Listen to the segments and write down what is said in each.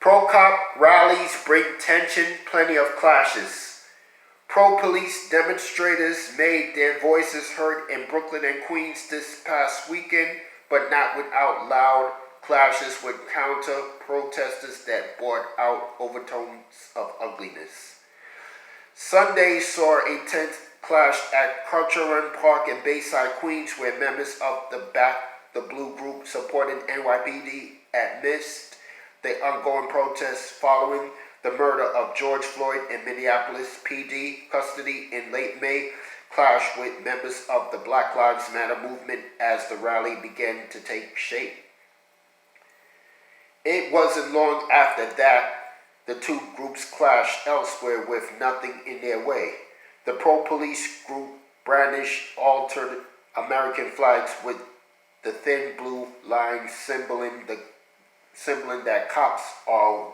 Pro-cop rallies bring tension, plenty of clashes. Pro-police demonstrators made their voices heard in Brooklyn and Queens this past weekend, but not without loud clashes with counter-protesters that brought out overtones of ugliness. Sunday saw a tense clash at Culture Park in Bayside, Queens, where members of the Back the Blue group supporting NYPD admissed the ongoing protests following the murder of George Floyd in Minneapolis PD custody in late May clashed with members of the Black Lives Matter movement as the rally began to take shape. It wasn't long after that the two groups clashed elsewhere with nothing in their way. The pro-police group brandished altered American flags with the thin blue line symboling that cops are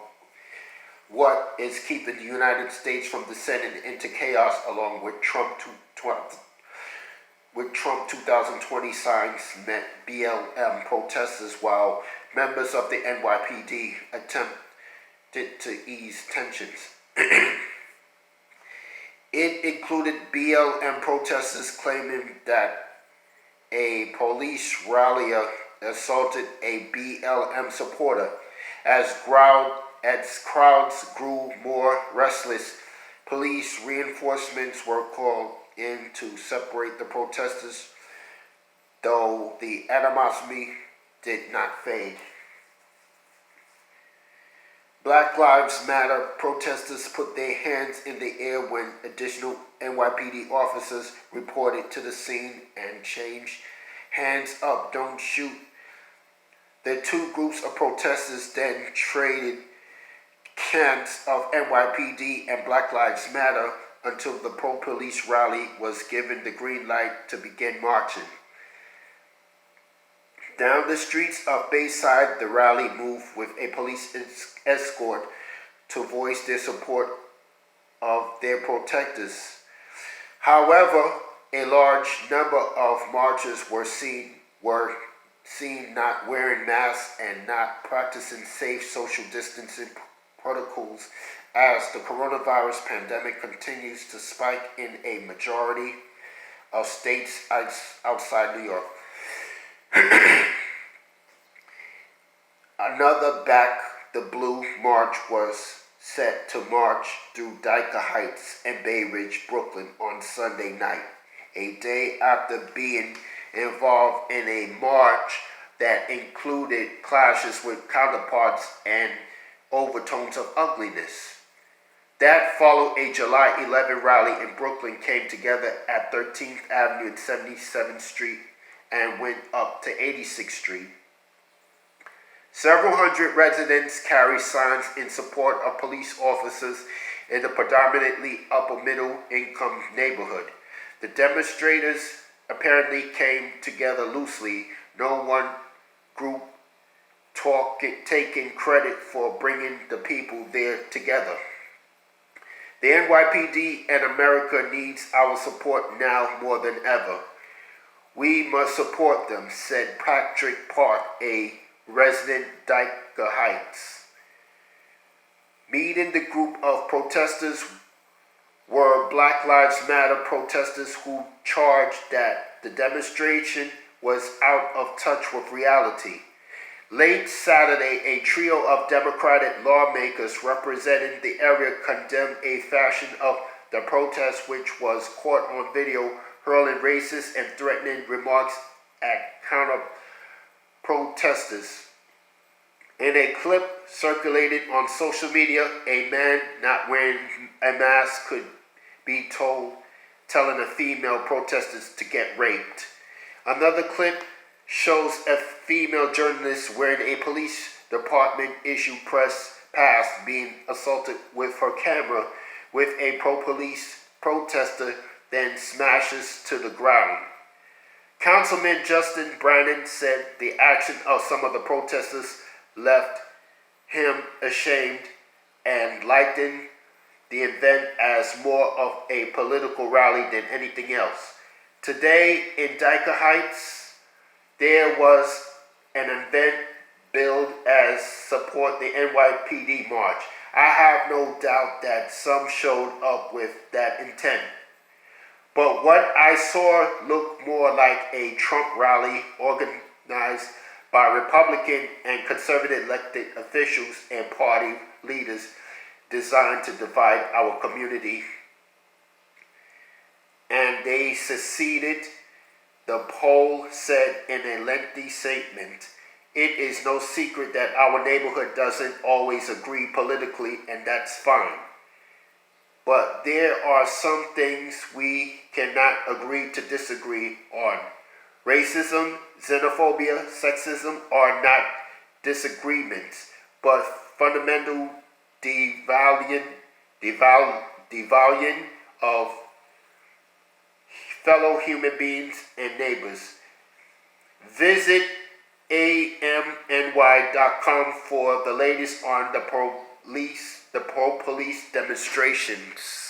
what is keeping the United States from descending into chaos, along with Trump 2020 signs met BLM protesters, while members of the NYPD attempted to ease tensions. It included BLM protesters claiming that a police rallier assaulted a BLM supporter. As crowds grew more restless, police reinforcements were called in to separate the protesters, though the animosity did not fade. Black Lives Matter protesters put their hands in the air when additional NYPD officers reported to the scene and changed "hands up, don't shoot." The two groups of protesters then traded chants of NYPD and Black Lives Matter until the pro-police rally was given the green light to begin marching. Down the streets of Bayside, the rally moved with a police escort to voice their support of their protesters. However, a large number of marchers were seen not wearing masks and not practicing safe social distancing protocols as the coronavirus pandemic continues to spike in a majority of states outside New York. Another Back the Blue march was set to march through Dyker Heights and Bay Ridge, Brooklyn on Sunday night, a day after being involved in a march that included clashes with counterparts and overtones of ugliness. That followed a July 11 rally in Brooklyn came together at 13th Avenue and 77th Street and went up to 86th Street. Several hundred residents carried signs in support of police officers in the predominantly upper-middle income neighborhood. The demonstrators apparently came together loosely, no one group taking credit for bringing the people there together. The NYPD and America needs our support now more than ever. We must support them, said Patrick Park, a resident Dyker Heights. Meeting the group of protesters were Black Lives Matter protesters who charged that the demonstration was out of touch with reality. Late Saturday, a trio of Democratic lawmakers representing the area condemned a faction of the protest which was caught on video hurling racist and threatening remarks at counter-protesters. In a clip circulated on social media, a man not wearing a mask could be telling a female protesters to get raped. Another clip shows a female journalist wearing a police department issued press pass being assaulted with her camera with a pro-police protester, then smashes to the ground. Councilman Justin Brannan said the action of some of the protesters left him ashamed and likened the event as more of a political rally than anything else. Today in Dyker Heights, there was an event billed as support the NYPD march. I have no doubt that some showed up with that intent. But what I saw looked more like a Trump rally organized by Republican and conservative elected officials and party leaders designed to divide our community. And they succeeded. The poll said in a lengthy statement, "It is no secret that our neighborhood doesn't always agree politically, and that's fine. But there are some things we cannot agree to disagree on. Racism, xenophobia, sexism are not disagreements, but fundamental devaluing of fellow human beings and neighbors." Visit amny.com for the latest on the pro-police demonstrations.